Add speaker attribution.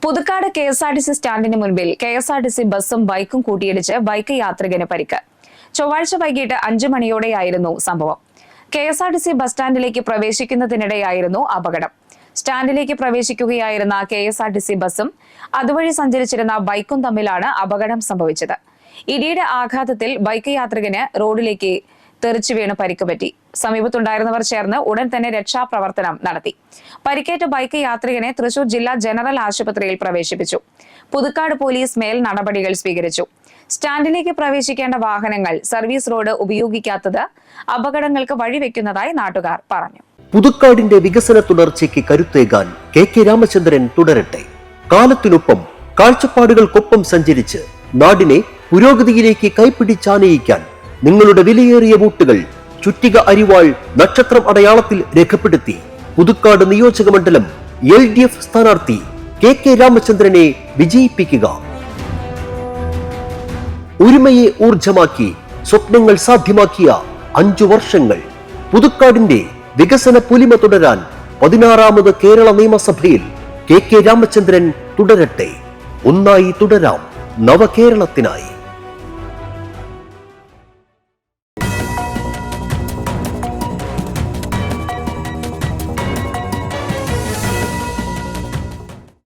Speaker 1: Puthukkad KSRTC സ്റ്റാൻഡിന് മുൻപിൽ KSRTC ബസും ബൈക്കും കൂട്ടിയിടിച്ച് ബൈക്ക് യാത്രികന് പരിക്ക്. ചൊവ്വാഴ്ച വൈകിട്ട് 5 മണിയോടെയായിരുന്നു സംഭവം. KSRTC ബസ് സ്റ്റാൻഡിലേക്ക് പ്രവേശിക്കുന്നതിനിടെയായിരുന്നു അപകടം. സ്റ്റാൻഡിലേക്ക് പ്രവേശിക്കുകയായിരുന്ന KSRTC ബസും അതുവഴി സഞ്ചരിച്ചിരുന്ന ബൈക്കും തമ്മിലാണ് അപകടം സംഭവിച്ചത്. ഇടിയുടെ ആഘാതത്തിൽ ബൈക്ക് യാത്രികന് റോഡിലേക്ക് തെറിച്ചു വീണ് പരിക്ക് പറ്റി. സമീപത്തുണ്ടായിരുന്നവർ ചേർന്ന് ഉടൻ തന്നെ രക്ഷാപ്രവർത്തനം നടത്തി. പരിക്കേറ്റ ബൈക്ക് യാത്രികനെ തൃശൂർ ജില്ലാ ജനറൽ ആശുപത്രിയിൽ പ്രവേശിപ്പിച്ചു. പുതുക്കാട് പോലീസ് മേൽ നടപടികൾ സ്വീകരിച്ചു. സ്റ്റാൻഡിലേക്ക് പ്രവേശിക്കേണ്ട വാഹനങ്ങൾ സർവീസ് റോഡ് ഉപയോഗിക്കാത്തത് അപകടങ്ങൾക്ക് വഴിവെക്കുന്നതായി നാട്ടുകാർ പറഞ്ഞു.
Speaker 2: പുതുക്കാടിന്റെ വികസന തുടർച്ചയ്ക്ക് കരുത്തേകാൻ KK രാമചന്ദ്രൻ തുടരട്ടെ. കാലത്തിനൊപ്പം കാഴ്ചപ്പാടുകൾക്കൊപ്പം സഞ്ചരിച്ച് നാടിനെ പുരോഗതിയിലേക്ക് കൈപ്പിടിച്ചാനയിക്കാൻ നിങ്ങളുടെ വിലയേറിയ വോട്ടുകൾ ചുറ്റിക അരിവാൾ നക്ഷത്രം അടയാളത്തിൽ രേഖപ്പെടുത്തി പുതുക്കാട് നിയോജക മണ്ഡലം LDF സ്ഥാനാർത്ഥി KK രാമചന്ദ്രനെ വിജയിപ്പിക്കുക. ഒരുമയെ ഊർജമാക്കി സ്വപ്നങ്ങൾ സാധ്യമാക്കിയ 5 വർഷങ്ങൾ പുതുക്കാടിന്റെ വികസന പൊലിമ തുടരാൻ 16ാമത് കേരള നിയമസഭയിൽ KK രാമചന്ദ്രൻ തുടരട്ടെ. ഒന്നായി തുടരാം നവകേരളത്തിനായി.